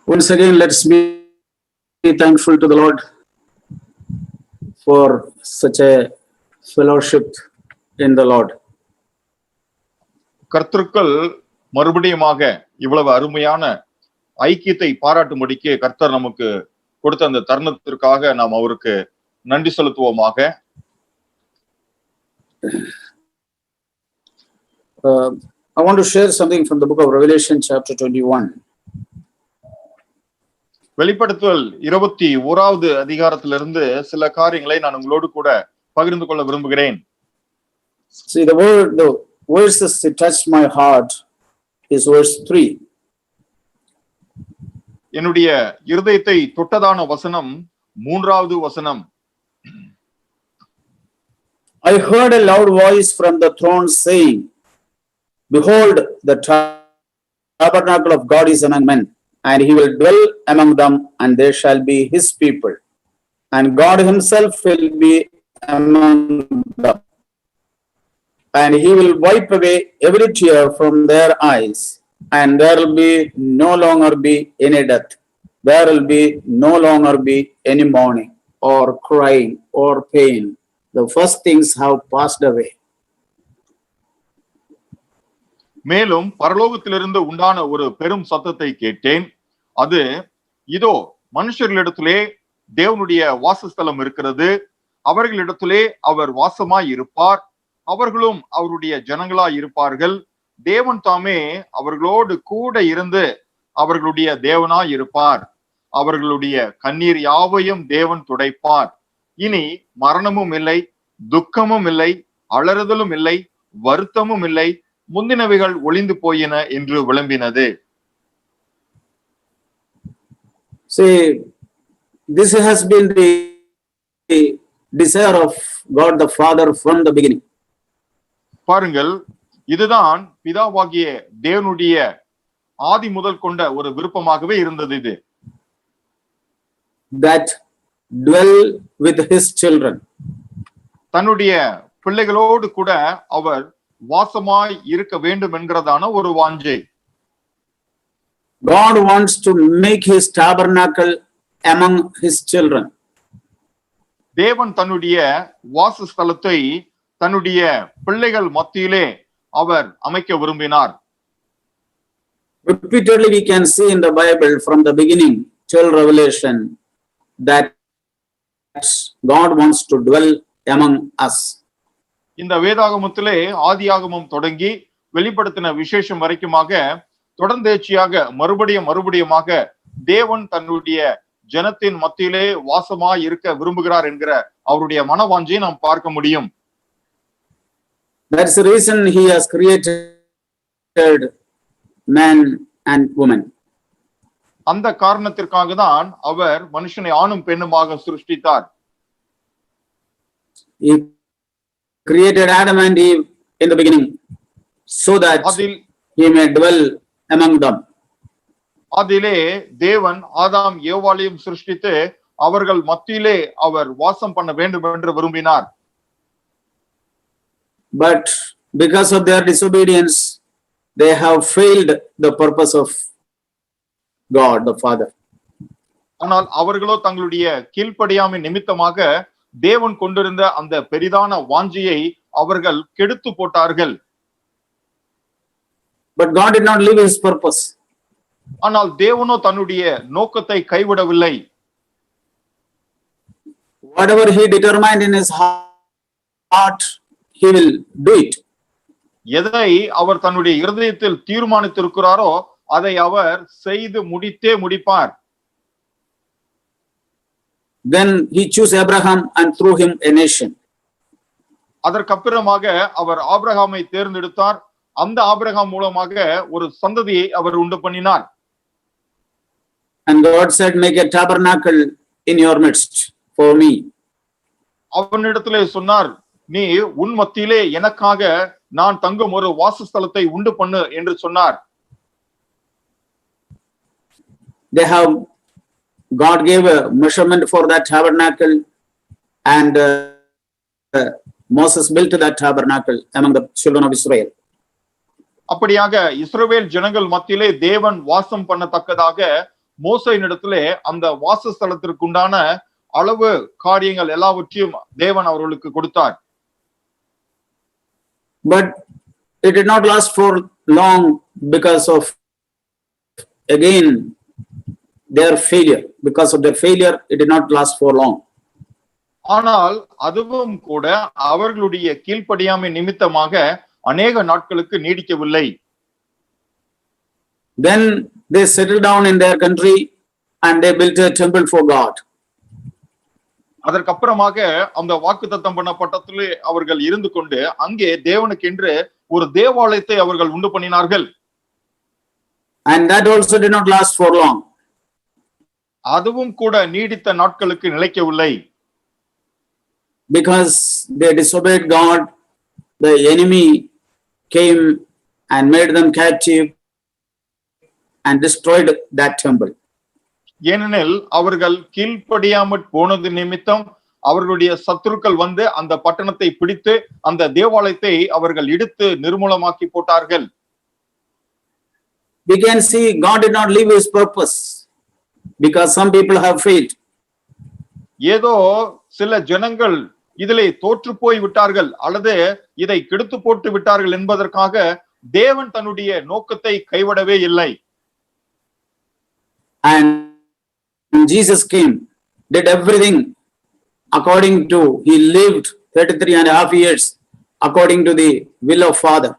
Once again, let's be thankful to the Lord for such a fellowship in the Lord. கர்த்தருக்குள் மறுபடியுமாக இவ்வளவு அருமையான ஐக்கியத்தை பாராட்டும்படிக்கு கர்த்தர் நமக்கு கொடுத்த அந்த தருணத்திற்காக நாம் அவருக்கு நன்றி செலுத்துவோமாக. I want to share something from the book of Revelation chapter 21. வெளிப்படுத்தல் 21வது அதிகாரத்திலிருந்து சில காரியங்களை நான் உங்களோடு கூட பகிர்ந்து கொள்ள விரும்புகிறேன். See, the verses that touched my heart is verse 3. என்னுடைய இருதயத்தை தொட்டதான வசனம் 3வது வசனம். I heard a loud voice from the throne saying, Behold, the tabernacle of God is among men, and he will dwell among them, and they shall be his people, and God himself will be among them, and he will wipe away every tear from their eyes, and there will be no longer be any death. There will be no longer be any mourning, or crying, or pain. The first things have passed away. மேலும் பரலோகத்திலிருந்து உண்டான ஒரு பெரும் சத்தத்தை கேட்டேன். அது, இதோ மனுஷர்களிடத்திலே தேவனுடைய வாசஸ்தலம் இருக்கிறது, அவர்களிடத்திலே அவர் வாசமாய் இருப்பார், அவர்களும் அவருடைய ஜனங்களாய் இருப்பார்கள், தேவன் தாமே அவர்களோடு கூட இருந்து அவர்களுடைய தேவனாய் இருப்பார், அவர்களுடைய கண்ணீர் யாவையும் தேவன் துடைப்பார், இனி மரணமும் இல்லை, துக்கமும் இல்லை, அலறுதலும் இல்லை, வருத்தமும் இல்லை, முந்தினவைகள் ஒளிந்து போயின என்று விளம்பினது. See, this has been the desire of God the Father from the beginning. பாருங்கள், இதுதான் பிதாவாகிய தேவனுடைய ஆதி முதல் கொண்ட ஒரு விருப்பமாகவே இருந்தது. இது that dwell with his children. தன்னுடைய பிள்ளைகளோடு கூட அவர் வாசமாய் இருக்க வேண்டும் என்கிறதான ஒரு வாஞ்சை. God wants to make his tabernacle among his children. தேவன் தன்னுடைய வாசஸ்தலத்தை தன்னுடைய பிள்ளைகள் மத்தியிலே அவர் அமைக்க விரும்பினார். Repeatedly we can see in the Bible from the beginning till Revelation that God wants to dwell among us. இந்த வேதாகமத்திலே ஆதியாகமம் தொடங்கி வெளிப்படுத்தின விசேஷம் வரைக்குமாக தொடர்ந்தேச்சியாக மறுபடியுமாக தேவன் தன்னுடைய ஜனத்தின் மத்தியிலே வாசமாய் இருக்க விரும்புகிறார் என்கிற அவருடைய மனவாஞ்சையை நாம் பார்க்க முடியும். That's the reason he has created man and woman. அந்த காரணத்திற்காக தான் அவர் மனுஷனை ஆணும் பெண்ணுமாக சிருஷ்டித்தார். He created Adam and Eve in the beginning so that he may dwell among them. அதிலே தேவன் ஆதாம் ஏவாளையும் சிருஷ்டித்து அவர்கள் மத்தியிலே அவர் வாசம் பண்ண வேண்டும் என்று விரும்பினார். But because of their disobedience they have failed the purpose of God the Father. ஆனால் அவர்களோ தங்களுடைய கீழ்ப்படியாமை நிமித்தமாக தேவன் கொண்டிருந்த அந்த பெரிதான வாஞ்சியை அவர்கள் கெடுத்து போட்டார்கள். But God did not leave his purpose. ஆனால் தேவனோ தன்னுடைய நோக்கத்தை கைவிடவில்லை. Whatever he determined in his heart, he will do it. எதை அவர் தன்னுடைய இருதயத்தில் தீர்மானித்திருக்கிறாரோ அதை அவர் செய்து முடிப்பார். Then he chose Abraham and through him a nation. அதற்கப்புறமாக அவர் ஆபிரகாமை தேர்ந்தெடுத்தார். அந்த ஆபிரகாம் மூலமாக ஒரு சந்ததியை அவர் உண்டு பண்ணினார். And God said, make a tabernacle in your midst for me. அவனிடத்திலே சொன்னார், நீ உன் மத்தியிலே எனக்காக நான் தங்கும் ஒரு வாசஸ்தலத்தை உண்டு பண்ணு என்று சொன்னார். God gave a measurement for that tabernacle and Moses built that tabernacle among the children of Israel. அப்படியாக இஸ்ரவேல் ஜனங்கள் மத்தியிலே தேவன் வாசம் பண்ணத்தக்கதாக மோசையினிடத்திலே அந்த வாசஸ்தலத்திற்குண்டான அளவு காரியங்கள் எல்லாவற்றையும் தேவன் அவர்களுக்கு கொடுத்தார். But it did not last for long because of again their failure. Because of their failure, it did not last for long. ஆனால் அதுவும் கூட அவர்களுடைய கீழ்ப்படியாமை நிமித்தமாக அநேக நாட்களுக்கு நீடிக்கவில்லை. Then they settled down in their country and they built a temple for God. அதற்கப்புறமாக அந்த வாக்குத்தத்தம் பண்ண பட்டத்திலே அவர்கள் இருந்து கொண்டு அங்கே தேவனுக்கென்று ஒரு தேவாலயத்தை அவர்கள் உண்டு பண்ணினார்கள். And that also did not last for long. அதுவும் கூட நீடித்த நாட்களுக்கு நிலைக்கவில்லை. Because they disobeyed God, the enemy came and made them captive and destroyed that temple. ஏனெனில் அவர்கள் கீழ்ப்படியாமற் போனது நிமித்தம் அவர்களுடைய சத்துருக்கள் வந்து அந்த பட்டணத்தை பிடித்து அந்த தேவாலயத்தை அவர்கள் இடித்து நிர்மூலமாக்கி போட்டார்கள். We can see God did not leave his purpose because some people have failed. ஏதோ சில ஜனங்கள் இதிலே தோற்று போய் விட்டார்கள் அல்லது இதை கெடுத்து போட்டு விட்டார்கள் என்பதற்காக தேவன் தன்னுடைய நோக்கத்தை கைவிடவே இல்லை. And Jesus came, did everything according to, he lived 33.5 years according to the will of Father.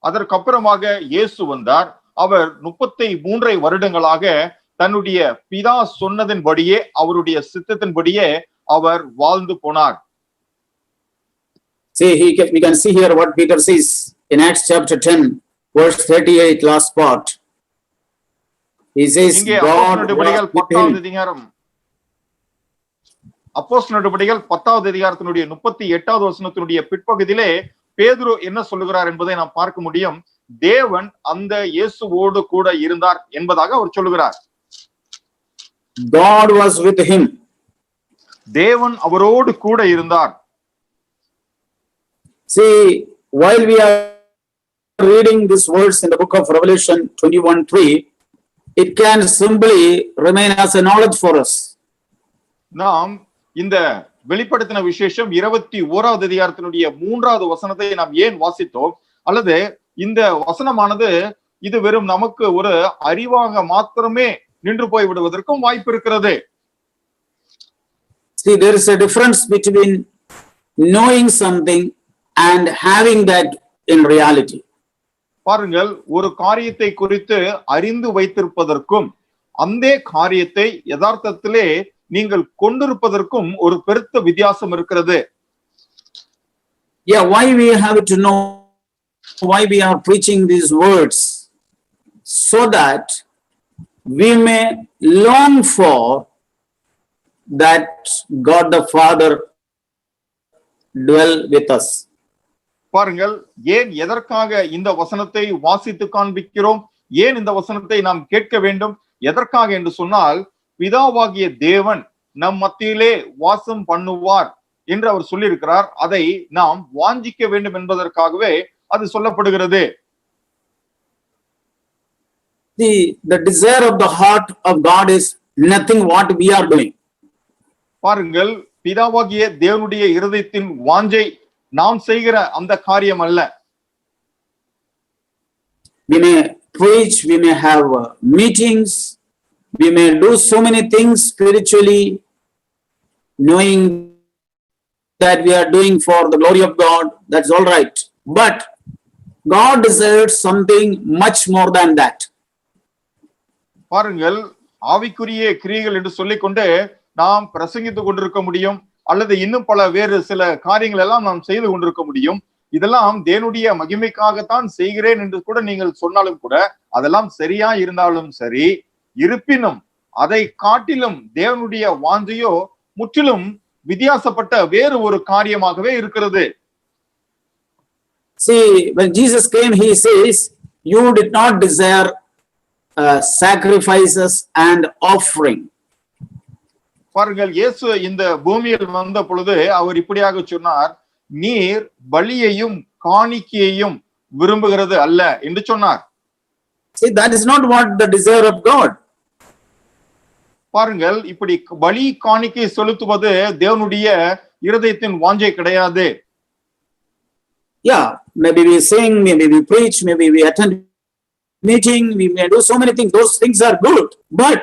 அதற்கப்புறமாக இயேசு வந்தார். அவர் 33 வருடங்களாக தன்னுடைய பிதா சொன்னதின்படியே அவருடைய சித்தத்தின்படியே அவர் வாழ்ந்து போனார். See, we can see here what Peter says in Acts chapter 10, verse 38, last part. He says, இங்கே God was with him. அப்போஸ்தலர் நடபடிகள் 10வது அதிகாரத்தினுடைய 38வது வசனத்தினுடைய பிற்பகுதியிலே பேதுரு என்ன சொல்லுகிறார் என்பதை நாம் பார்க்க முடியும். தேவன் அந்த இயேசுவோடு கூட இருந்தார் என்பதாக அவர் சொல்லுகிறார். God was with him. தேவன் அவரோடு கூட இருந்தார். See, while we are reading this verse in the book of Revelation 21:3, it can simply remain as a knowledge for us. நாம் இந்த வெளிப்படுத்தின விசேஷம் 21வது அதிகாரத்தினுடைய 3வது வசனத்தை நாம் ஏன் வாசித்தோம், அல்லது இந்த வசனமானது இது வெறும் நமக்கு ஒரு அறிவாக மாத்திரமே நின்று போய் விடுவதற்கும் வாய்ப்பு இருக்கிறது. See, there is a difference between knowing something and having that in reality. பாருங்கள், ஒரு காரியத்தை குறித்து அறிந்து வைத்திருப்பதற்கும் அந்த காரியத்தை யதார்த்தத்திலே நீங்கள் கொண்டிருப்பதற்கும் ஒரு பெருத்த வித்தியாசம் இருக்கிறது. Yeah, why we have to know, why we are preaching these words, so that we may long for that God the Father dwell with us. பாருங்கள், ஏன் எதற்காக இந்த வசனத்தை வாசித்து காண்பிக்கிறோம், ஏன் இந்த வசனத்தை நாம் கேட்க வேண்டும், எதற்காக என்று சொன்னால், பிதாவாகிய தேவன் நம் மத்தியிலே வாசம் பண்ணுவார் என்று அவர் சொல்லியிருக்கிறார். அதை நாம் வாஞ்சிக்க வேண்டும் என்பதற்காகவே அது சொல்லப்படுகிறது. The desire of the heart of God is nothing what we are doing. பாருங்கள், பிதாவாகிய தேவனுடைய இருதயத்தின் வாஞ்சை நாம் செய்கிற அந்த காரியம் அல்ல. We may preach, we may have meetings, we may do so many things spiritually, knowing that we are doing for the glory of God. That's all right. But God desires something much more than that. பாருங்கள், ஆவிக்குரிய கிரியைகள் என்று சொல்லிக்கொண்டு நாம் பிரசங்கித்துக் கொண்டிருக்க முடியும், அல்லது இன்னும் பல வேறு சில காரியங்கள் எல்லாம் நாம் செய்து கொண்டிருக்க முடியும். இதெல்லாம் தேவனுடைய மகிமைக்காகத்தான் செய்கிறேன் என்று கூட நீங்கள் சொன்னாலும் கூட அதெல்லாம் சரியா இருந்தாலும் சரி, இருப்பினும் அதை காட்டிலும் தேவனுடைய வாஞ்சையோ முற்றிலும் வித்தியாசப்பட்ட வேறு ஒரு காரியமாகவே இருக்கிறது. See, when Jesus came, he says, you did not desire sacrifices and offering. பாருங்கள், இயேசு இந்த பூமியில் வந்த பொழுது அவர் இப்படியாக சொன்னார், நீர் பலியையும் காணிக்கையையும் விரும்புகிறது அல்ல என்று சொன்னார். See, that is not what the desire of God. பாருங்கள், இப்படி பலி காணிக்கை செலுத்துவது தேவனுடைய இருதயத்தின் வாஞ்சை கிடையாது. Yeah, maybe we sing, maybe we preach, maybe we attend meeting, we may do so many things. Those things are good, but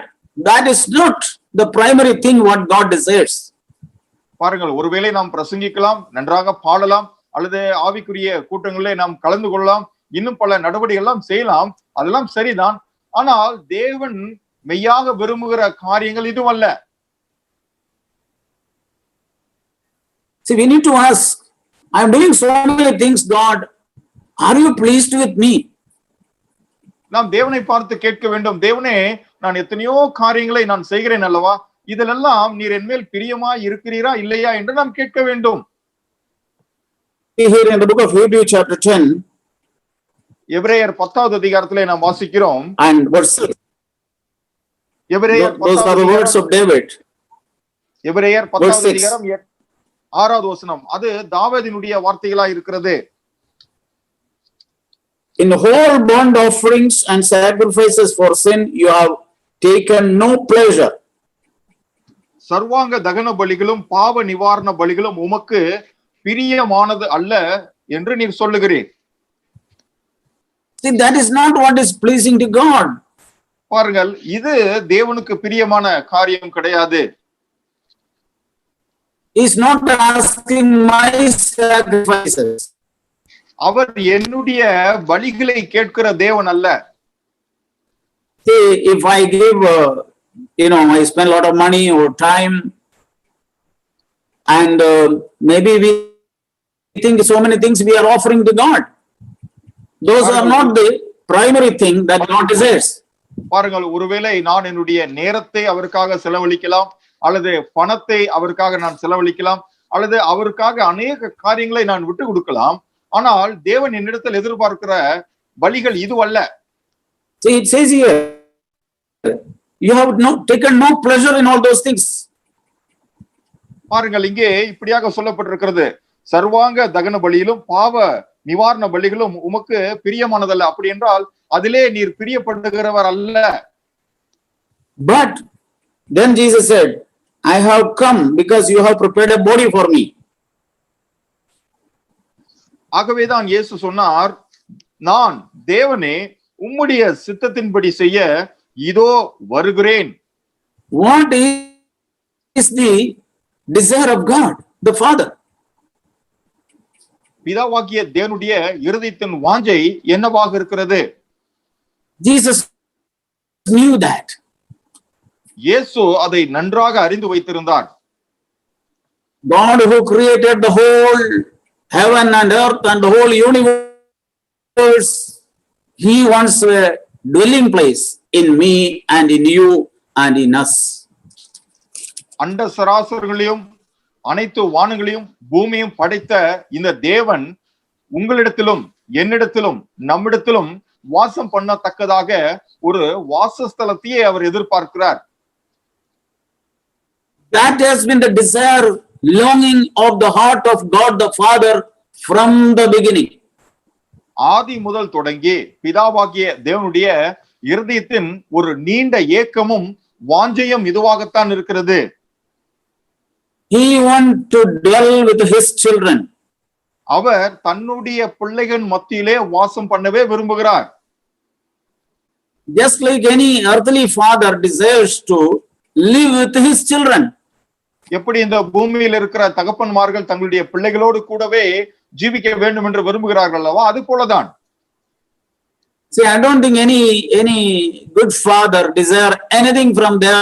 that is not the primary thing what God desires. பாருங்கள், ஒருவேளை நாம் பிரசங்கிக்கலாம், நன்றாக பாடலாம், அல்லது ஆவிக்குரிய கூட்டங்களிலே நாம் கலந்து கொள்ளலாம், இன்னும் பல நடவடிக்கைகள் எல்லாம் செய்யலாம், அதெல்லாம் சரிதான். ஆனால் தேவன் மெய்யாக விரும்புகிற காரியங்கள் இதுவல்ல. See, we need to ask, I am doing so many things, God, are you pleased with me? நாம் தேவனை பார்த்து கேட்க வேண்டும், தேவனே, நான் எத்தனையோ காரியங்களை நான் செய்கிறேன் அல்லவா, இதிலெல்லாம் நீர் என்மேல் பிரியமா இருக்கிறீரா இல்லையா என்று நாம் கேட்க வேண்டும். Here in the book of Hebrews chapter 10 எபிரேயர் 10வது அதிகாரத்திலே நாம் வாசிக்கிறோம். and verse 6. எபிரேயர் Those are the words of David. எபிரேயர் 10வது அதிகாரம் 6வது வசனம். அது தாவீதினுடைய வார்த்தைகளாய் இருக்கிறது. In whole burnt offerings and sacrifices for sin you have taken no pleasure. சர்வாங்க தகன பலிகளும் பாவ நிவாரண பலிகளும் உமக்கு பிரியமானது அல்ல என்று நீர் சொல்லுகிறீர். See, that is not what is pleasing to God. பாருங்கள், இது தேவனுக்கு பிரியமான காரியம் கிடையாது. He is not asking my sacrifices. அவர் என்னுடைய பலிகளை கேட்கிற தேவன் அல்ல. See, if I give, I spend a lot of money or time, and maybe we think so many things we are offering to God. Those are not the primary thing that God desires. பாருங்கள், ஒருவேளை நான் என்னுடைய நேரத்தை அவருக்காக செலவழிக்கலாம், அல்லது பணத்தை அவருக்காக நான் செலவழிக்கலாம், அல்லது அவருக்காக அநேக காரியங்களை நான் விட்டு கொடுக்கலாம். ஆனால் தேவன் என்னிடத்தில் எதிர்பார்க்கிற பலிகள் இதுவல்ல. See, it says here, you have taken no pleasure in all those things. பாருங்கள், இங்கே இப்படியாக சொல்லப்பட்டிருக்கிறது, சர்வாங்க தகன பலியிலும் பாவ நிவாரண பலிகளும் உமக்கு பிரியமானதல்ல. அப்படி என்றால் அதிலே நீர் பிரியப்படுகிறவர் அல்ல. But then Jesus said, I have come because you have prepared a body for me. ஆகவேதான் இயேசு சொன்னார், நான் தேவனே உம்முடைய சித்தத்தின்படி செய்ய இதோ வருகிறேன். What is the desire of God, the Father? பிதாவாகிய தேவனுடைய இருதயத்தின் வாஞ்சை என்னவாக இருக்கிறது? Jesus knew that. இயேசு அதை நன்றாக அறிந்து வைத்திருந்தார். God who created the whole heaven and earth and the whole universe, he wants a dwelling place in me and in you and in us. அண்ட சராசரங்களையும் அனைத்து வானங்களையும் பூமியும் படைத்த இந்த தேவன் உங்களிடத்திலும் என்னிடத்திலும் நம்மிடத்திலும் வாசம் பண்ணத்தக்கதாக ஒரு வாசஸ்தலத்தையே அவர் எதிர்பார்க்கிறார். That has been the desire, longing of the heart of God the Father from the beginning. ஆதி முதல் தொடங்கி பிதாவாகிய தேவனுடைய இருதயத்தின் ஒரு நீண்ட ஏக்கமும் வாஞ்சையும் இதுவாகத்தான் இருக்கிறது. He wants to dwell with his children. அவர் தன்னுடைய பிள்ளைகள் மத்தியிலே வாசம் பண்ணவே விரும்புகிறார். Just like any earthly father desires to live with his children. எப்படி இந்த பூமியில் இருக்கிற தகப்பன்மார்கள் தங்களுடைய பிள்ளைகளோடு கூடவே ஜீவிக்க வேண்டும் என்று விரும்புகிறார்கள் அல்லவா, அது போலதான். See, I don't think any good father desire anything from their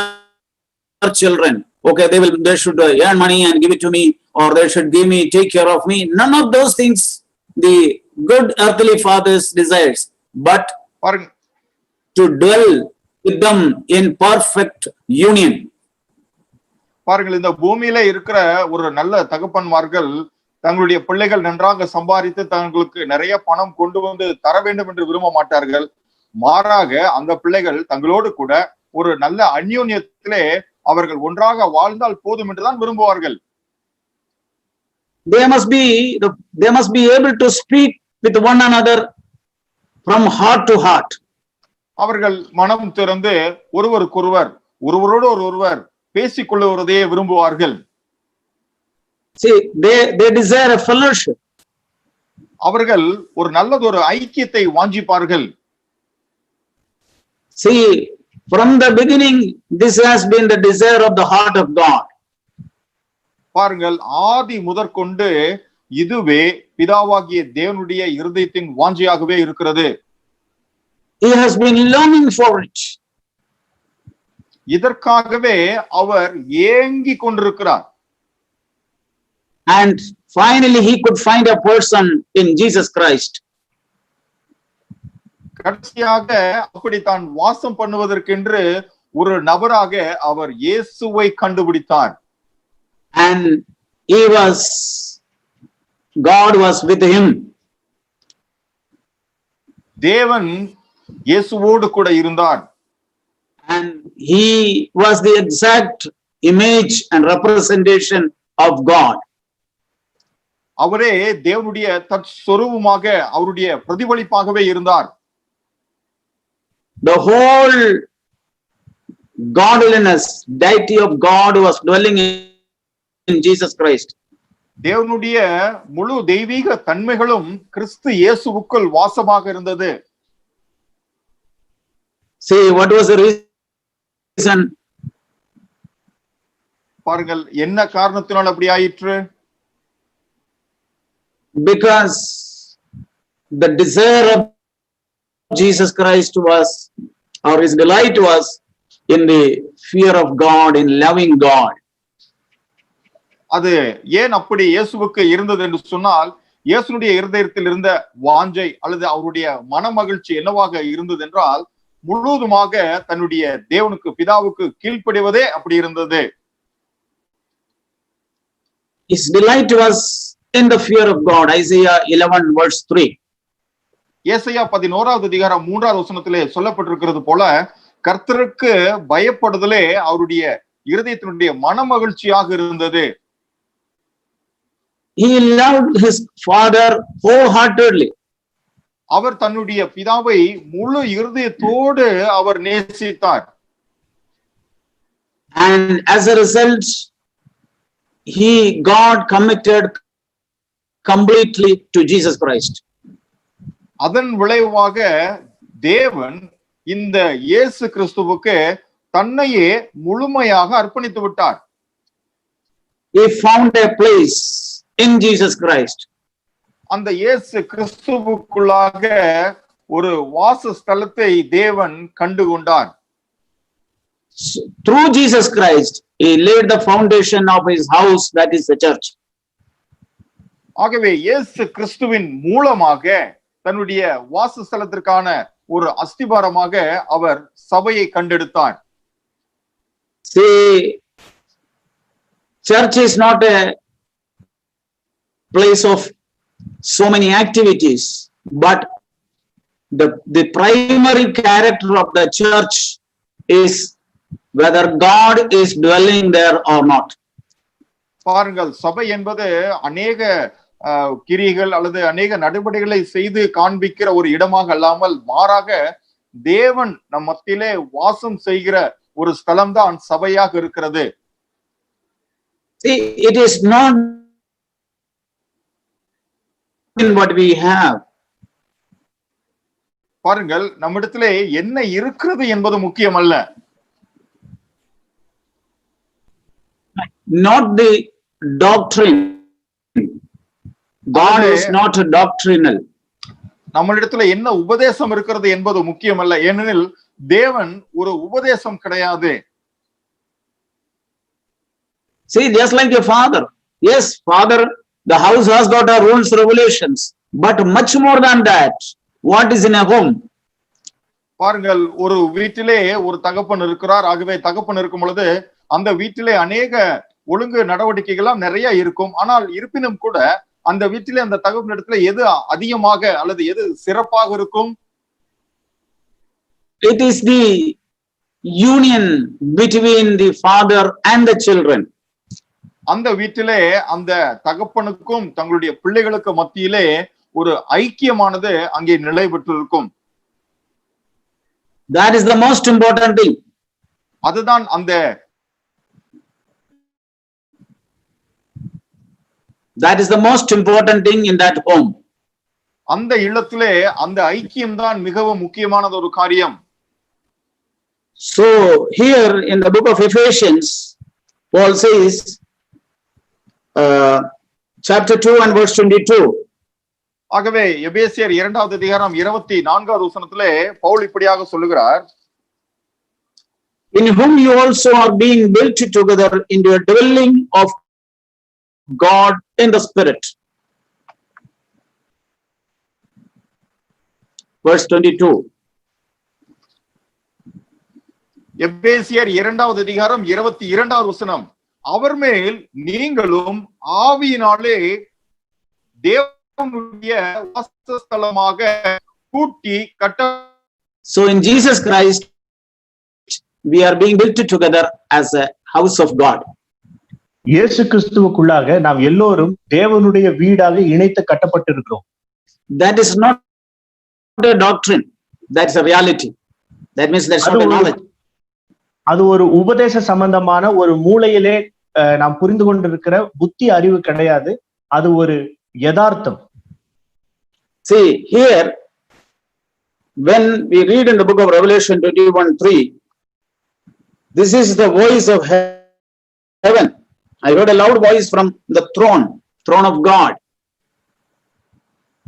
children. Okay, they should earn money and give it to me, or they should take care of me. None of those things the good earthly fathers desires, but to dwell with them in perfect union. பாருங்கள், இந்த பூமியில இருக்கிற ஒரு நல்ல தகப்பன்மார்கள் தங்களுடைய பிள்ளைகள் நன்றாக சம்பாதித்து தங்களுக்கு நிறைய பணம் கொண்டு வந்து தர வேண்டும் என்று விரும்ப மாட்டார்கள். மாறாக அந்த பிள்ளைகள் தங்களோடு கூட ஒரு நல்ல அந்யோன்யத்திலே அவர்கள் ஒன்றாக வாழ்ந்தால் போதும் என்றுதான் விரும்புவார்கள். They must be able to speak with one another from heart to heart. அவர்கள் மனம் திறந்து ஒருவரோடு ஒருவர் பேசிக் கொள்ளுவதையே விரும்புவார்கள். See, they desire a fellowship. அவர்கள் ஒரு நல்லதொரு ஐக்கியத்தை வாஞ்சிப்பார்கள். See, from the beginning, this has been the desire of the heart of God. பாருங்கள், ஆதி முதற்கொண்டு இதுவே பிதாவாகிய தேவனுடைய இருதயத்தின் வாஞ்சையாகவே இருக்கிறது. He has been longing for it. இதற்காகவே அவர் ஏங்கிக் கொண்டிருக்கிறார். And finally he could find a person in Jesus Christ. கடைசியாக அப்படி தான் வாசம் பண்ணுவதற்கென்று ஒரு நபராக அவர் இயேசுவை கண்டுபிடித்தார். And God was with him. தேவன் இயேசுவோடு கூட இருந்தார். And he was the exact image and representation of God. அவரே தேவனுடைய தற்சொரூபமாக அவருடைய பிரதிபலிப்பாகவே இருந்தார். The whole godliness, deity of God was dwelling in Jesus Christ. தேவனுடைய முழு தெய்வீக தன்மைகளும் கிறிஸ்து இயேசுவுக்குள் வாசமாக இருந்தது. See, what was the reason? பாருங்கள், என்ன காரணத்தினால் அப்படி ஆயிற்று? Because the desire of Jesus Christ was, or his delight was in the fear of God, in loving God. அது ஏன் அப்படி இயேசுவுக்கு இருந்தது என்று சொன்னால், இயேசுனுடைய இருதயத்தில் இருந்த வாஞ்சை அல்லது அவருடைய மனமகிழ்ச்சி என்னவாக இருந்தது என்றால், முழுவதுமாக தன்னுடைய தேவனுக்கு பிதாவுக்கு கீழ்ப்படிவதே அப்படி இருந்தது. His delight was in the fear of God. Isaiah 11 verse 3. ஏசாயா 11வது அதிகாரம் 3வது வசனத்திலே சொல்லப்பட்டிருக்கிறது போல, கர்த்தருக்கு பயப்படுதலே அவருடைய இருதயத்தினுடைய மனமகிழ்ச்சியாக இருந்தது. He loved his father wholeheartedly. அவர் தன்னுடைய பிதாவை முழு இருதயத்தோடு அவர் நேசித்தார். And as a result, God committed completely to Jesus Christ. அதன் விளைவாக தேவன் இந்த இயேசு கிறிஸ்துவுக்கு தன்னையே முழுமையாக அர்ப்பணித்து விட்டார். He found a place in Jesus Christ. அந்த இயேசு கிறிஸ்துவுக்குள்ளாக ஒரு வாசஸ்தலத்தை தேவன் கண்டுகொண்டார். Through Jesus Christ, he laid the foundation of his house, that is the church. ஆகவே இயேசு கிறிஸ்துவின் மூலமாக தன்னுடைய வாசஸ்தலத்திற்கான ஒரு அஸ்திபாரமாக அவர் சபையை கண்டெடுத்தார். See, church is not a place of so many activities, but the primary character of the church is whether God is dwelling there or not. பாருங்கள், சபை என்பது அநேக கிரியைகள் அல்லது அநேக நடவடிக்கைகளை செய்து காண்பிக்கிற ஒரு இடமாக அல்லாமல் மாறாக தேவன் நம் மத்தியிலே வாசம் செய்கிற ஒரு ஸ்தலம் தான் சபையாக இருக்கிறது. See, it is not in what we have. பாருங்கள், நம்மிடத்திலே என்ன இருக்கிறது என்பது முக்கியம் அல்ல. Not the doctrine. God is not doctrinal. நம்மளிடத்துல என்ன உபதேசம் இருக்கிறது என்பது முக்கியம் அல்ல. ஏனெனில் தேவன் ஒரு உபதேசம் கிடையாது. See, just like a father. Yes, father, the house has got our rules, regulations, but much more than that, what is in a home? பாருங்கள், ஒரு வீட்டிலே ஒரு தகப்பன் இருக்கிறார். ஆகவே தகப்பன் இருக்கும் பொழுது அந்த வீட்டிலே அநேக ஒழுங்கு நடவடிக்கைகள்லாம் நிறைய இருக்கும். ஆனால் இருப்பினும் கூட அந்த வீட்டிலே அந்த தகப்பனிடத்துல எது அதிகமாக அல்லது எது சிறப்பாக இருக்கும்? It is the union between the father and the children. அந்த வீட்டிலே அந்த தகப்பனுக்கும் தங்களுடைய பிள்ளைகளுக்கு மத்தியிலே ஒரு ஐக்கியமானது அங்கே நிலை பெற்றிருக்கும். That is the most important thing. அதுதான் That is the most important thing in that home. அந்த இல்லத்திலே அந்த ஐக்கியம் தான் மிகவும் முக்கியமானது ஒரு காரியம். So here in the book of Ephesians, Paul says, chapter 2 and verse 22. ஆகவே எபேசியர் 2வது அதிகாரம் 24வது வசனத்திலே பவுல் இப்படியாக சொல்லுகிறார், in whom you also are being built together into a dwelling of God in the Spirit. Verse 22. எபேசியர் 2வது அதிகாரம் 22வது வசனம், அவர் மேல் நீங்களும் ஆவியினாலே தேவனுடைய வாசஸ்தலமாக கூட்டி கட்ட. So in Jesus Christ we are being built together as a house of God. இயேசு கிறிஸ்துவுக்குள்ளாக நாம் எல்லோரும் தேவனுடைய வீடாக இணைத்து கட்டப்பட்டிருக்கிறோம். That is not a doctrine, that's a reality. That means that's not a knowledge. அது ஒரு உபதேச சம்பந்தமான ஒரு மூளையிலே நாம் புரிந்து கொண்டிருக்கிற புத்தி அறிவு கிடையாது, அது ஒரு யதார்த்தம். See here, when we read in the book of Revelation 21:3, this is the voice of heaven. I heard a loud voice from the throne of God.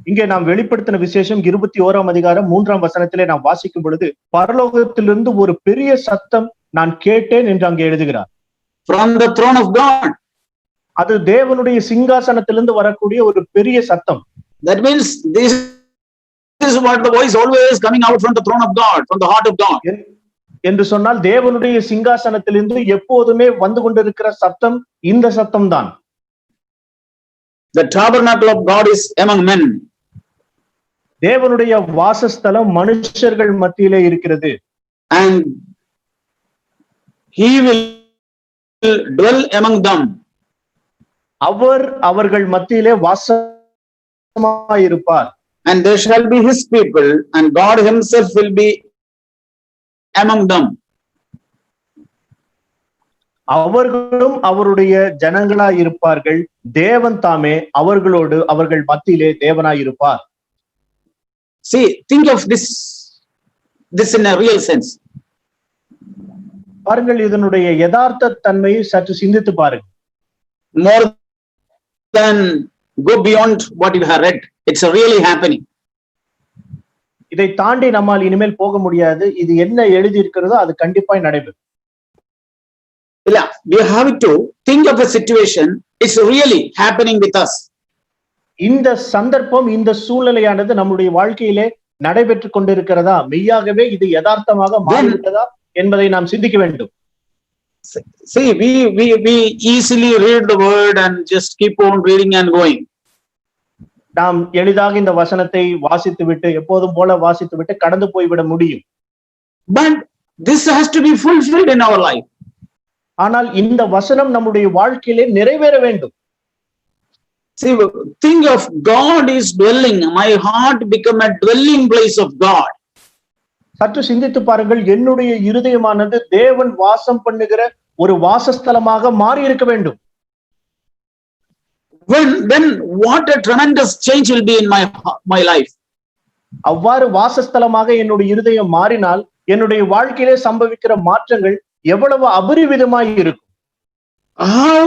இங்கே நாம் வெளிப்படுத்தின விசேஷம் 21ஆம் அதிகாரம் 3ஆம் வசனத்திலே நாம் வாசிக்கும் பொழுது, பரலோகத்திலிருந்து ஒரு பெரிய சத்தம் நான் கேட்டேன் என்று அங்கே எழுதுகிறார். From the throne of God. அது தேவனுடைய சிங்காசனத்திலிருந்து வரக்கூடிய ஒரு பெரிய சத்தம். That means this is what the voice always coming out from the throne of God, from the heart of God. என்று சொன்னால் தேவனுடைய சிங்காசனத்திலிருந்து எப்போதுமே வந்து கொண்டிருக்கிற சத்தம் இந்த சத்தம் தான். The tabernacle of God is among men. தேவனுடைய வாசஸ்தலம் மனுஷர்கள் மத்தியிலே இருக்கிறது. And he will dwell among them. அவர் அவர்கள் மத்தியிலே வாசமாயிருப்பார். And they shall be his people, and God himself will be among them. அவர்களும் அவருடைய ஜனங்களாய் இருப்பார்கள், தேவன் தாமே அவர்களோடு அவர்கள் மத்தியிலே தேவனாய் இருப்பார். See, think of this in a real sense. பாருங்கள், இதனுடைய யதார்த்த தன்மையை சற்று சிந்தித்து பாருங்கள். More than go beyond what you have read, it's really happening. இதை தாண்டி நம்மால் இனிமேல் போக முடியாது. இது என்ன எழுதி இருக்கிறதோ அது கண்டிப்பாய் நடைபெறும். We have to think of a situation, it's really happening with us. இந்த சந்தர்ப்பம், இந்த சூழ்நிலையானது நம்முடைய வாழ்க்கையிலே நடைபெற்றுக் கொண்டிருக்கிறதா, மெய்யாகவே இது யதார்த்தமாக மாறிவிட்டதா என்பதை நாம் சிந்திக்க வேண்டும். See, we easily read the word and just keep on reading and going. நாம் எளிதாக இந்த வசனத்தை வாசித்து விட்டு எப்போதும் போல வாசித்து விட்டு கடந்து போய்விட முடியும். But this has to be fulfilled in our life. ஆனால் இந்த வசனம் நம்முடைய வாழ்க்கையிலே நிறைவேற வேண்டும். See, think of God is dwelling. My heart become a dwelling place of God. சற்று சிந்தித்து பாருங்கள், என்னுடைய இருதயமானது தேவன் வாசம் பண்ணுகிற ஒரு வாசஸ்தலமாக மாறி இருக்க வேண்டும். Then what a tremendous change will be in my life. அவ்வாறு வாசஸ்தலமாக என்னுடைய இருதயம் மாறினால் என்னுடைய வாழ்க்கையிலே சம்பவிக்கிற மாற்றங்கள் எவ்வளவு அபரிவிதமாய் இருக்கும். How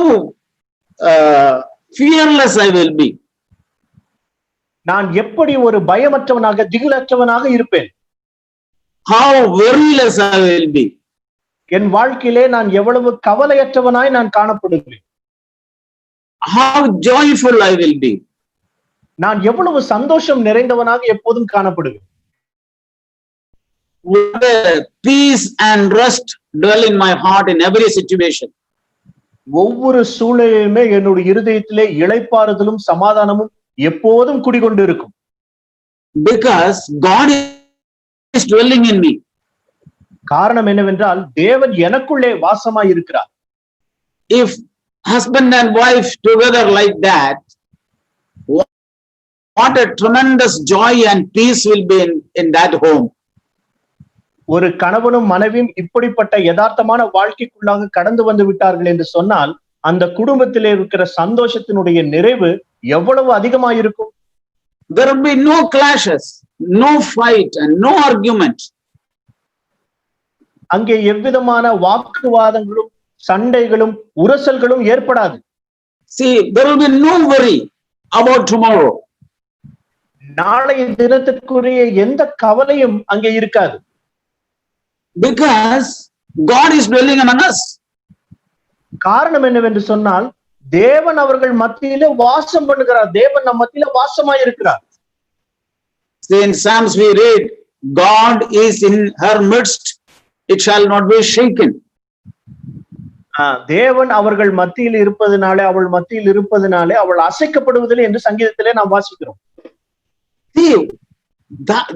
fearless I will be. நான் எப்படி ஒரு பயமற்றவனாக, திகிலற்றவனாக இருப்பேன். How worryless I will be. என் வாழ்க்கையிலே நான் எவ்வளவு கவலையற்றவனாய் நான் காணப்படுவேன். How joyful I will be. நான் எவ்வளவு சந்தோஷம் நிறைந்தவனாக எப்போதும் காணப்படுவேன். What a peace and rest dwell in my heart in every situation. ஒவ்வொரு சூழ்நிலையுமே என்னுடைய இருதயத்திலே இளைப்பாறுதலும் சமாதானமும் எப்போதும் குடிகொண்டு இருக்கும். Because God is dwelling in me. காரணம் என்னவென்றால் தேவன் எனக்குள்ளே வாசமாய் இருக்கிறார். If husband and wife together like that, what a tremendous joy and peace will be in that home. ஒரு கணவனும் மனைவியும் இப்படிப்பட்ட யதார்த்தமான வாழ்க்கைக்குள்ளாக கடந்து வந்து விட்டார்கள் என்று சொன்னால் அந்த குடும்பத்திலே இருக்கிற சந்தோஷத்தினுடைய நிறைவு எவ்வளவு அதிகமாயிருக்கும். There will be no clashes, no fight and no argument. அங்கே எவ்விதமான வாக்குவாதங்களும் சண்டைகளும் உரசல்களும் ஏற்படாது. See, there will be no worry about tomorrow. நாளைய தினத்திற்குரிய எந்த கவலையும் அங்கே இருக்காது. Because God is dwelling among us. காரணம் என்னவென்று சொன்னால் தேவன் அவர்கள் மத்தியிலே வாசம் பண்ணுகிறார். தேவன் நம் மத்தியில வாசமாய் இருக்கிறார். In Psalms we read, God is in her midst, it shall not be shaken. தேவன் அவர்கள் மத்தியில் இருப்பதனாலே அவள் மத்தியில் இருப்பதனாலே அவள் அசைக்கப்படுவதில்லை என்று சங்கீதத்திலே நாம் வாசிக்கிறோம். See,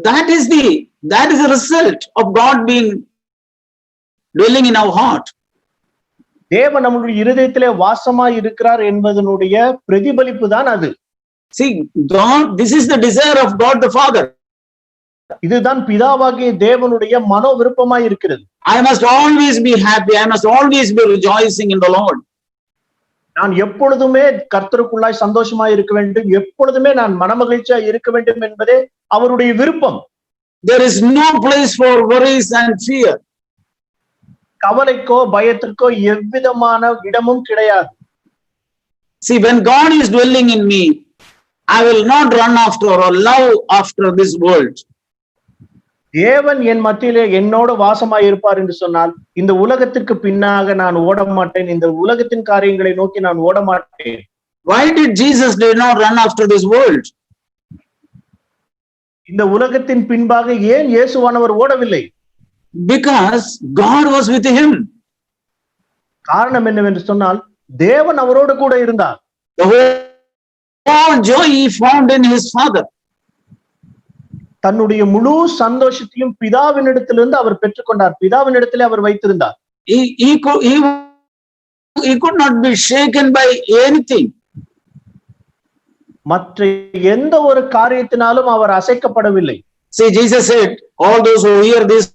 that is the result of God being dwelling in our heart. தேவன் நம்முடைய இருதயத்திலே வாசமாய் இருக்கிறார் என்பதனுடைய பிரதிபலிப்பு தான் அது. See, God, this is the desire of God the Father. இதுதான் பிதாவாகிய தேவனுடைய மனோ விருப்பமாய் இருக்கிறது. I must always be happy. I must always be rejoicing in the Lord. நான் எப்பொழுதுமே கர்த்தருக்குள்ளாய் சந்தோஷமாய் இருக்க வேண்டும், எப்பொழுதுமே நான் மனமகிழ்ச்சியா இருக்க வேண்டும் என்பதே அவருடைய விருப்பம். There is no place for worries and fear. கவலைக்கோ பயத்திற்கோ எவ்விதமான இடமும் கிடையாது. See, when God is dwelling in me, I will not run after or love after this world. தேவன் என் மத்தியிலே என்னோட வாசமாய் இருப்பார் என்று சொன்னால் இந்த உலகத்திற்கு பின்னாக நான் ஓட மாட்டேன், இந்த உலகத்தின் காரியங்களை நோக்கி நான் ஓட மாட்டேன். Why did Jesus did not run after this world? இந்த உலகத்தின் பின்பாக ஏன் இயேசுவானவர் ஓடவில்லை? Because God was with him. காரணம் என்னவென்று சொன்னால் தேவன் அவரோடு கூட இருந்தார். The whole joy he found in his Father. தன்னுடைய முழு சந்தோஷத்தையும் பிதாவினிடத்திலிருந்து அவர் பெற்றுக்கொண்டார். பிதாவினிடத்திலே அவர் வைத்திருந்தார். He could not be shaken by anything. மற்ற எந்த ஒரு காரியத்தினாலும் அவர் அசைக்கப்படவில்லை. See, Jesus said, all those who hear these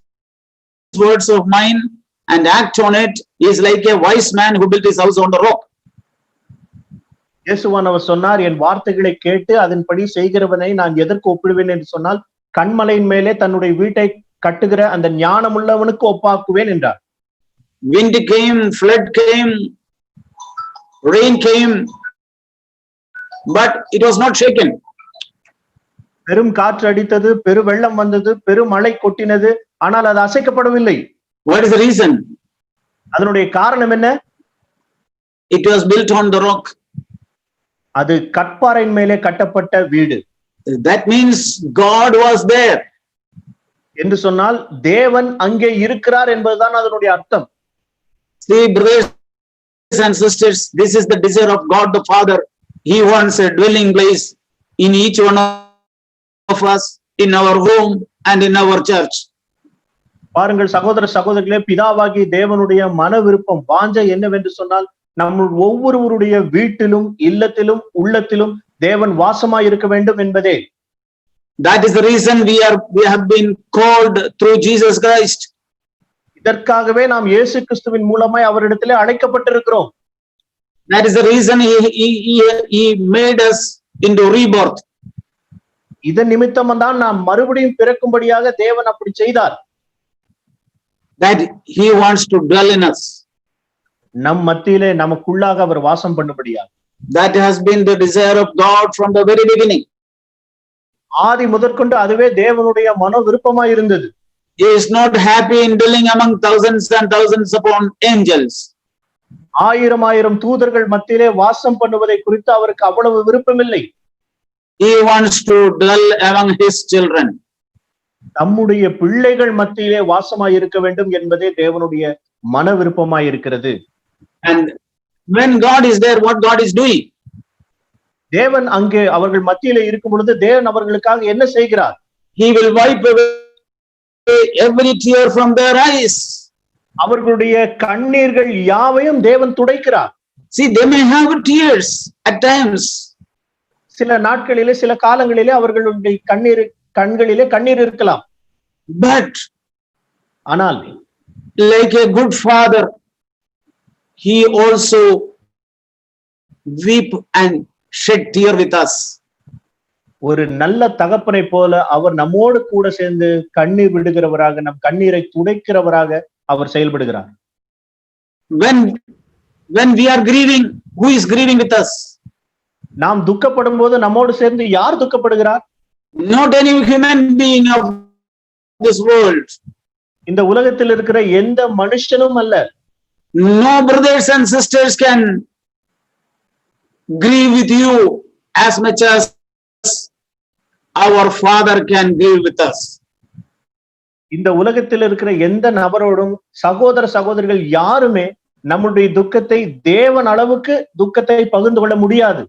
words of mine and act on it is like a wise man who built his house on the rock. இயேசுவானவர் சொன்னார், என் வார்த்தைகளை கேட்டு அதன்படி செய்கிறவனை நான் எதற்கு ஒப்பிடுவேன் என்று சொன்னால் கண்மலையின் மேலே தன்னுடைய வீட்டை கட்டுகிற அந்த ஞானமுள்ளவனுக்கு ஒப்பாக்குவேன் என்றார். Wind came, flood came, rain came, but it was not shaken. பெரும் காற்று அடித்தது, பெரு வெள்ளம் வந்தது, பெரும் மழை கொட்டினது, ஆனால் அது அசைக்கப்படவில்லை. What is the reason? அதனுடைய காரணம் என்ன? It was built on the rock. அது கற்பாறையின் மேலே கட்டப்பட்ட வீடு. That means God was there. என்று சொன்னால் தேவன் அங்கே இருக்கிறார் என்பதுதான் அதனுடைய அர்த்தம். See, brothers and sisters, this is the desire of God the Father. He wants a dwelling place in each one of us, in our home and in our church. பாருங்கள் சகோதர சகோதரிகளே, பிதாவாகிய தேவனுடைய மன விருப்பம் வாஞ்சை என்னவென்று சொன்னால் நம்ம ஒவ்வொருவருடைய வீட்டிலும் இல்லத்திலும் உள்ளத்திலும் தேவன் வாசமாய் இருக்க வேண்டும் என்பதே. That is the reason we have been called through Jesus Christ. இதற்காகவே நாம் இயேசு கிறிஸ்துவின் மூலமாய் அவரிடத்திலே அழைக்கப்பட்டிருக்கிறோம். That is the reason he made us into rebirth. இதன் நிமித்தம் தான் நாம் மறுபடியும் பிறக்கும்படியாக தேவன் அப்படி செய்தார். That he wants to dwell in us. நம் மத்தியிலே நமக்குள்ளாக அவர் வாசம் பண்ணும்படியாக. That has been the desire of God from the very beginning. ஆதி முதற்கொண்டு அதுவே தேவனுடைய மனோ விருப்பமாய் இருந்தது. He is not happy in dwelling among thousands and thousands upon angels. ஆயிரம் ஆயிரம் தூதர்கள் மத்தியிலே வாசம் பண்ணுவதை குறித்து அவருக்கு அவ்வளவு விருப்பமில்லை. He wants to dwell among his children. நம்முடைய பிள்ளைகள் மத்தியிலே வாசமாய் இருக்க வேண்டும் என்பதே தேவனுடைய மன விருப்பமாய் இருக்கிறது. And when God is there, what God is doing? தேவன் அங்கே அவர்கள் மத்தியிலே இருக்கும் பொழுது தேவன் அவர்களுக்காக என்ன செய்கிறார்? He will wipe away every tear from their eyes. அவர்களுடைய கண்ணீர்கள் யாவையும் தேவன் துடைக்கிறார். See, they may have tears at times. சில நாட்களிலே சில காலங்களிலே அவர்களுடைய கண்களிலே கண்ணீர் இருக்கலாம். But ஆனால் like a good father, he also weep and shed tear with us. ஒரு நல்ல தகப்பனை போல அவர் நம்மோடு கூட சேர்ந்து கண்ணீர் விடுகிறவராக, நம் கண்ணீரை துடைக்கிறவராக அவர் செயல்படுகிறார். When we are grieving, who is grieving with us? நாம் துக்கப்படும் போது நம்மோடு சேர்ந்து யார் துக்கப்படுகிறார்? Not any human being of this world. இந்த உலகத்தில் இருக்கிற எந்த மனுஷனும் அல்ல. No brothers and sisters can grieve with you as much as our Father can grieve with us. இந்த உலகத்தில் இருக்கிற எந்த நபரோடும் சகோதர சகோதரிகள் யாருமே நம்முடைய துக்கத்தை தேவன் அளவுக்கு துக்கத்தை பகிர்ந்து கொள்ள முடியாது.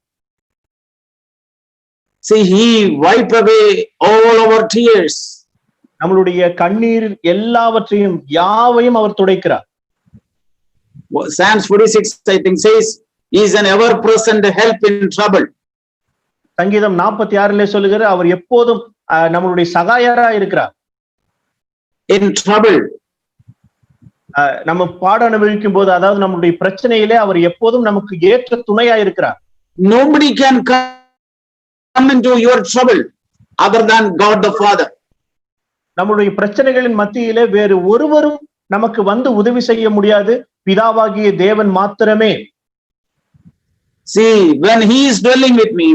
See, he wipe away all our tears. நம்மளுடைய கண்ணீர் எல்லாவற்றையும் யாவையும் அவர் துடைக்கிறார். Psalms 46 I think says he is an ever present help in trouble. சங்கீதம் 46 சொல்லுகிற அவர் எப்போதும் நம்மளுடைய சகாயரா இருக்கிறார். In trouble. நம்ம பாட அனுபவிக்கும் போது, அதாவது நம்மளுடைய பிரச்சனையிலே அவர் எப்போதும் நமக்கு ஏற்ற துணையா இருக்கிறார். Nobody can come into your trouble other than God the Father. நம்முடைய பிரச்சனைகளின் மத்தியிலே வேறு ஒருவரும் நமக்கு வந்து உதவி செய்ய முடியாது, பிதாவாகிய தேவன் மாத்திரமே. See, when he is dwelling with me,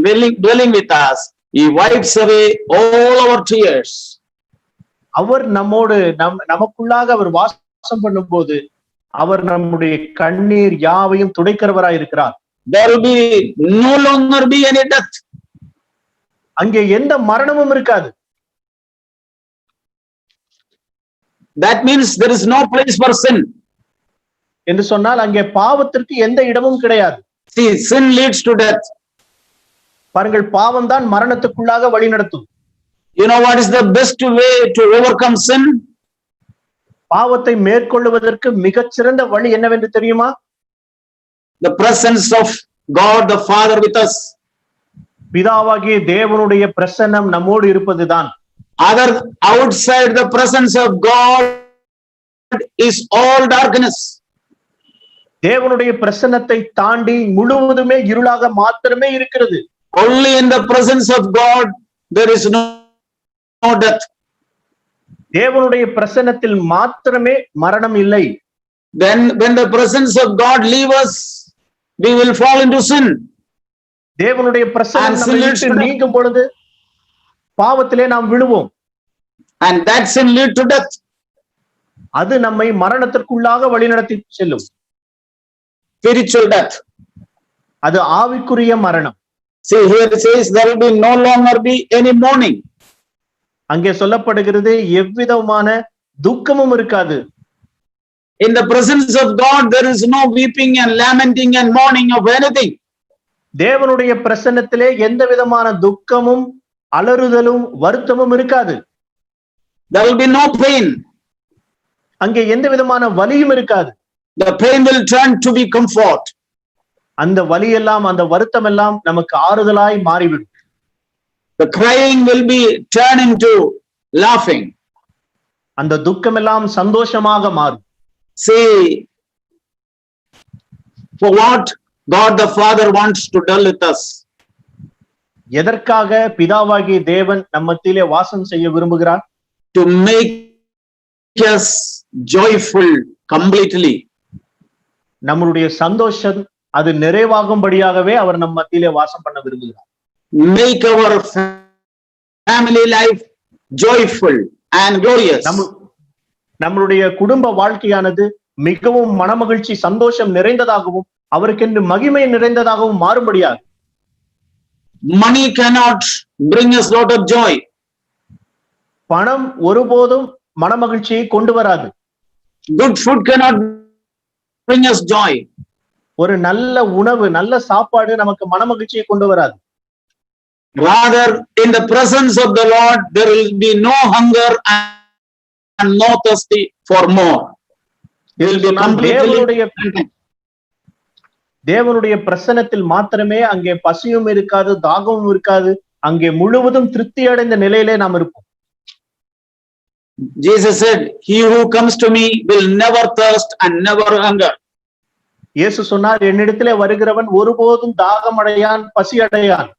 dwelling with us, he wipes away all our tears. அவர் நம்மோடு நமக்குள்ளாக அவர் வாசம் பண்ணும்போது அவர் நம்முடைய கண்ணீர் யாவையும் துடைக்கிறவராய் இருக்கிறார். There will be no longer be any death. அங்கே எந்த மரணமும் இருக்காது. That means there is no place for sin. என்று சொன்னால் அங்கே பாவத்திற்கு எந்த இடமும் கிடையாது. See, sin leads to death. பாருங்கள், பாவம் தான் மரணத்துக்குள்ளாக வழி நடத்தும். You know what is the best way to overcome sin? பாவத்தை மேற்கொள்வதற்கு மிகச்சிறந்த வழி என்னவென்று தெரியுமா? The presence of God the Father with us. பிதாவாகிய தேவனுடைய பிரசன்னம் நம்மோடு இருப்பதுதான். Other outside the presence of God is all darkness. தேவனுடைய பிரசன்னத்தை தாண்டி முழுவதுமே இருளாக மாத்திரமே இருக்கிறது. Only in the presence of God there is no death. தேவனுடைய பிரசன்னத்தில் மாத்திரமே மரணம் இல்லை. Then when the presence of God leave us, we will fall into sin. தேவனுடைய பிரசன்னம் நம்மை விட்டு நீங்கும் பொழுது பாவத்திலே நாம் விழுவோம். And that sin lead to death. அது நம்மை மரணத்திற்குள்ளாக வழிநடத்தி செல்லும். Spiritual death. அது ஆவிக்குரிய மரணம். See, here it says there will be no longer be any mourning. அங்கே சொல்லப்படுகிறது எவ்விதமான துக்கமும் இருக்காது. In the presence of God there is no weeping and lamenting and mourning of anything. தேவனுடைய பிரசன்னத்திலே எந்த விதமான துக்கமும் அலறுதலும் வருத்தமும் இருக்காது. There will be no pain. அங்கே எந்த விதமான வலியும் இருக்காது. The pain will turn to be comfort. அந்த வலி எல்லாம், அந்த வருத்தம் எல்லாம் நமக்கு ஆறுதலாய் மாறிவிடும். The crying will be turned into laughing. அந்த துக்கம் எல்லாம் சந்தோஷமாக மாறும். See, for what God the Father wants to dwell with us. எதற்காக பிதாவாகிய தேவன் நம்மத்திலே வாசம் செய்ய விரும்புகிறார்? To make us joyful completely. நம்மளுடைய சந்தோஷம் அது நிறைவாகும்படியாகவே அவர் நம் மத்தியிலே வாசம் பண்ண விரும்புகிறார். Make our family life joyful and glorious. நம்மளுடைய குடும்ப வாழ்க்கையானது மிகவும் மனமகிழ்ச்சி, சந்தோஷம் நிறைந்ததாகவும் அவருக்கென்று மகிமை நிறைந்ததாகவும் மாறும்படியாக. Money cannot bring us lot of joy. பணம் ஒருபோதும் மனமகிழ்ச்சியை கொண்டு வராது. Good food cannot bring us joy. ஒரு நல்ல உணவு, நல்ல சாப்பாடு நமக்கு மனமகிழ்ச்சியை கொண்டு வராது. Rather, in the presence of the Lord there will be no hunger and no thirsty for more. It will be completely. தேவனுடைய பிரசன்னத்தில் மாத்திரமே அங்கே பசியும் இருக்காது, தாகமும் இருக்காது. அங்கே முழுவதும் திருப்தி அடைந்த நிலையிலே நாம் இருப்போம். Jesus said, "He who comes to me will never thirst and never hunger." இயேசு சொன்னார், என்னிடத்திலே வருகிறவன் ஒருபோதும் தாகம் அடையான், பசி அடையான்.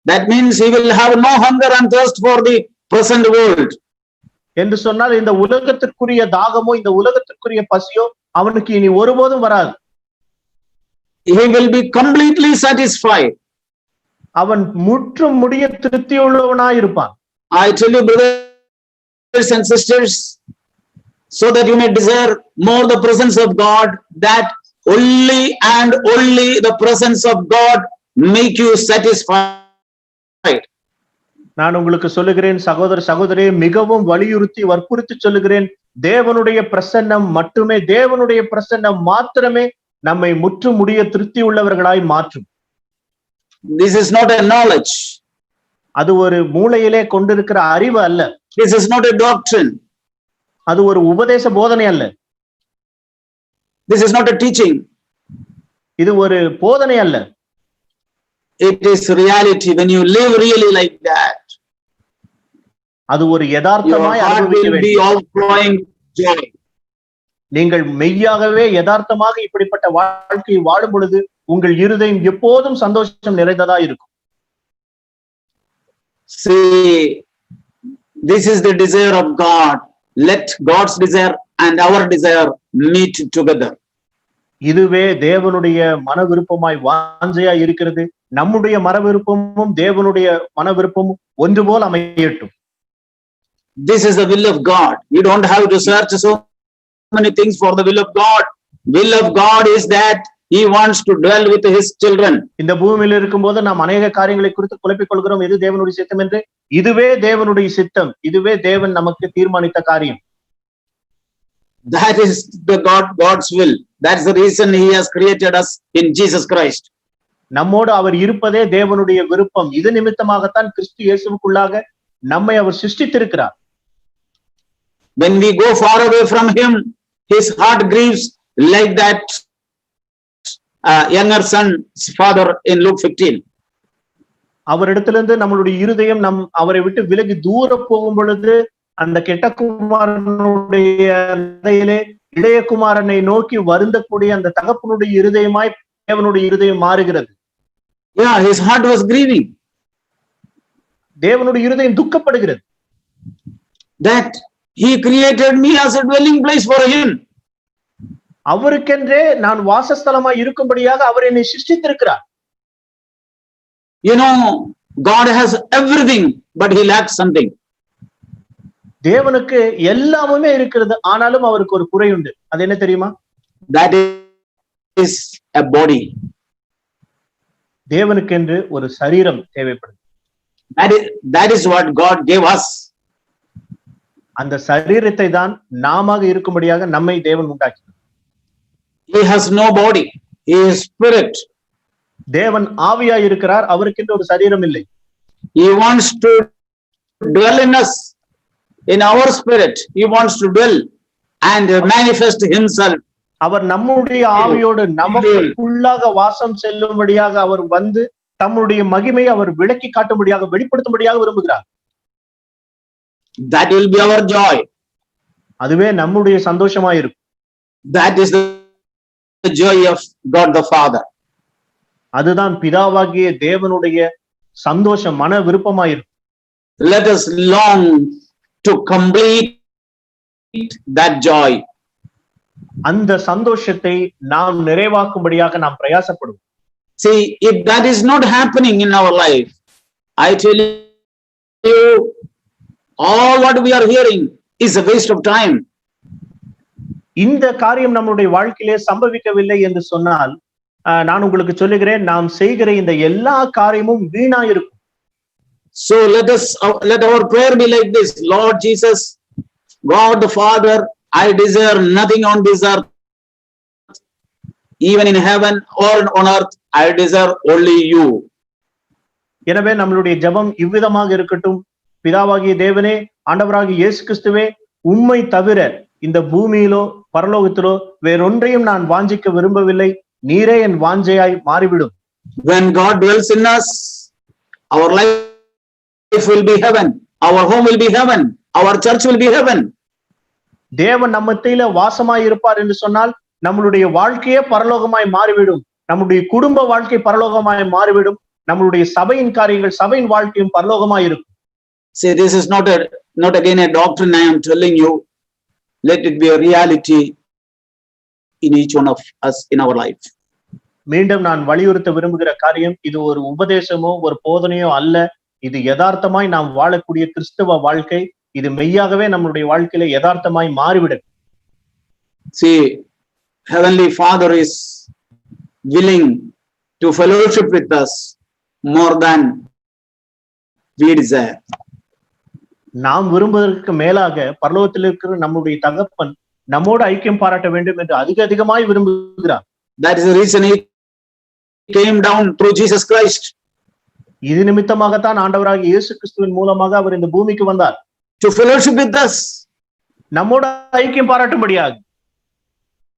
That means he will have no hunger and thirst for the present world. என்று சொன்னால் இந்த உலகத்திற்குரிய தாகமோ இந்த உலகத்திற்குரிய பசியோ அவனுக்கு இனி ஒருபோதும் வராது. He will be completely satisfied. அவன் முற்றும் முடிய திருப்தியுள்ளவனாய் இருப்பான். I tell you, brothers and sisters, so that you may desire more the presence of God, that only and only the presence of God make you satisfied. நான் உங்களுக்கு சொல்லுகிறேன் சகோதர சகோதரியே, மிகவும் வலியுறுத்தி வற்புறுத்தி சொல்லுகிறேன், தேவனுடைய பிரசன்னம் மட்டுமே, தேவனுடைய பிரசன்னம் மாத்திரமே நம்மை முற்றும் முடிய திருப்தி உள்ளவர்களாய் மாற்றும். This is not a knowledge. அது ஒரு மூளையிலே கொண்டிருக்கிற அறிவு அல்ல. This is not a doctrine. அது ஒரு உபதேச போதனை அல்ல. This is not a teaching. இது ஒரு போதனை அல்ல. It is reality. When you live really like that, அது ஒரு your யதார்த்தமாய் heart அனுபவிக்க will be வேண்டும். overflowing joy. நீங்கள் மெய்யாகவே யதார்த்தமாக இப்படிப்பட்ட வாழ்க்கையை வாழும் பொழுது உங்கள் இருதயம் எப்போதும் சந்தோஷம் நிறைந்ததா இருக்கும். See, this is the desire of God. Let God's desire and our desire meet together. இதுவே தேவனுடைய மன விருப்பமாய் வாஞ்சையாய் இருக்கிறது. நம்முடைய மன விருப்பமும் தேவனுடைய மன விருப்பமும் ஒன்று போல் அமையட்டும். This is the will of God. You don't have to search so many things for the will of God. Will of God is that He wants to dwell with His children. இந்த பூமியில் இருக்கும்போது நாம் அநேக காரியங்களை குறித்து குழப்பிக் கொள்கிறோம். எது தேவனுடைய சித்தம் என்று. இதுவே தேவனுடைய சித்தம். இதுவே தேவன் நமக்கு தீர்மானித்த காரியம். That is God's will. That's the reason He has created us in Jesus Christ. நம்மோடு அவர் இருப்பதே தேவனுடைய விருப்பம். இது நிமித்தமாகத்தான் கிறிஸ்து இயேசுவுக்குள்ளாக நம்மை அவர் சிருஷ்டித்திருக்கிறார். When we go far away from Him, His heart grieves like that younger son's father in Luke 15. அவரிடத்திலிருந்து நம்மளுடைய இருதயம் அவரை விட்டு விலகி தூர போகும் பொழுது அந்த கெட்ட குமாரனுடைய இளையகுமாரனை நோக்கி வருந்தக்கூடிய அந்த தகப்பனுடைய இருதயமாய் தேவனுடைய இருதயம் மாறுகிறது. Yeah, his heart was grieving. தேவனுடைய இருதயம் துக்கப்படுகிறது. That He created me as a dwelling place for Him. அவருக்கென்றே நான் வாசஸ்தலமாய் இருக்கும்படியாக அவர் என்னை சிருஷ்டித்திருக்கிறார். You know, God has everything, but He lacks something. தேவனுக்கு எல்லாமே இருக்கிறது, ஆனாலும் அவருக்கு ஒரு குறை உண்டு. அது என்ன தெரியுமா? That is a body. தேவனுக்கென்று ஒரு சரீரம் தேவைப்படுது. That is what God gave us. அந்த சரீரத்தை தான் நாமாக இருக்கும்படியாக நம்மை தேவன் உண்டாக்கினார். He has no body. He is spirit. தேவன் ஆவியாய் இருக்கிறார், அவருக்கென்று ஒரு சரீரம் இல்லை. He wants to dwell in us, in our spirit. He wants to dwell and manifest Himself. அவர் நம்முடைய ஆவியோடு நமக்குள்ளாக வாசம் செல்லும்படியாக அவர் வந்து தம்முடைய மகிமையை அவர் விளக்கி காட்டும்படியாக வெளிப்படுத்தும்படியாக விரும்புகிறார். That will be our joy. அதுவே நம்முடைய சந்தோஷமாயிருக்கும். That is the joy of God the Father. அதுதான் பிதாவாகிய தேவனுடைய சந்தோஷம், மன விருப்பமாயிருக்கும். Let us long to complete that joy. அந்த சந்தோஷத்தை நாம் நிறைவாக்கும்படியாக நாம் பிரயாசப்படுவோம். See, if that is not happening in our life, I tell you, all what we are hearing is a waste of time. இந்த காரியம் நம்முடைய வாழ்க்கையிலே சம்பவிக்கவில்லை என்று சொன்னால் நான் உங்களுக்கு சொல்லுகிறேன், நாம் செய்கிற இந்த எல்லா காரியமும் வீணா இருக்கும். So let our prayer be like this: Lord Jesus, God the Father, I desire nothing on this earth, even in heaven or on earth. I desire only you. எனவே நம்மளுடைய ஜெபம் இவ்விதமாக இருக்கட்டும். பிதாவாகிய தேவனே, ஆண்டவராகிய இயேசு கிறிஸ்துவே, உம்மை தவிர இந்த பூமியிலோ பரலோகத்திலோ வேறொன்றையும் நான் வாஞ்சிக்க விரும்பவில்லை. நீரே என் வாஞ்சையாய் மாறிவிடும். When God dwells in us, our life will be heaven. Our home will be heaven. our church will be heaven. தேவன் நம்ம மத்தியில வாசமாய் இருப்பார் என்று சொன்னால் நம்மளுடைய வாழ்க்கையே பரலோகமாய் மாறிவிடும். நம்முடைய குடும்ப வாழ்க்கை பரலோகமாய் மாறிவிடும். நம்மளுடைய சபையின் காரியங்கள், சபையின் வாழ்க்கையும் பரலோகமாய் இருக்கும். See, this is not again a doctrine I am telling you. Let it be a reality in each one of us in our life. மீண்டும் நான் வலியுறுத்த விரும்புகிற காரியம், இது ஒரு உபதேசமோ ஒரு போதனையோ அல்ல. இது யதார்த்தமாய் நாம் வாழக்கூடிய கிறிஸ்தவ வாழ்க்கை. இது மெய்யாகவே நம்மளுடைய வாழ்க்கையில யதார்த்தமாய் மாறிவிடும். See, Heavenly Father is willing to fellowship with us more than we desire. நாம் விரும்புவதற்கு மேலாக பரலோகத்தில் இருக்கிற நம்முடைய தகப்பன் நம்மோடு ஐக்கியம் பாராட்ட வேண்டும் என்று அதிகமாய் விரும்புகிறார். That is the reason he came down through Jesus Christ. இது நிமித்தமாகத்தான் ஆண்டவராகிய இயேசு கிறிஸ்துவின் மூலமாக அவர் இந்த பூமிக்கு வந்தார். To fellowship with us. நம்மோடு ஐக்கியம் பாராட்டும்படியாக.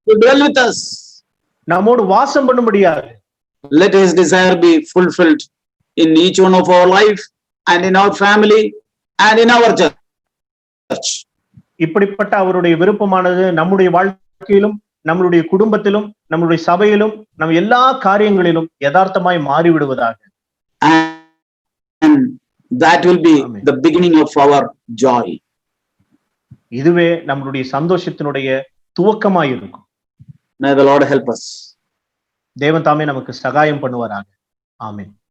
To dwell with us. நம்மோடு வாசம் பண்ணும்படியாக. Let his desire be fulfilled in each one of our life and in our family and in our church. இப்படிப்பட்ட அவருடைய விருப்பமானது நம்முடைய வாழ்க்கையிலும், நம்மளுடைய குடும்பத்திலும், நம்மளுடைய சபையிலும், நம் எல்லா காரியங்களிலும் யதார்த்தமாய் மாறிவிடுவதாக. And that will be Amen. the beginning of our joy. இதுவே நம்மளுடைய சந்தோஷத்தினுடைய துவக்கமாய் இருக்கும். May the Lord help us. தேவன் தாமே நமக்கு சகாயம் பண்ணுவாராக. ஆமென்.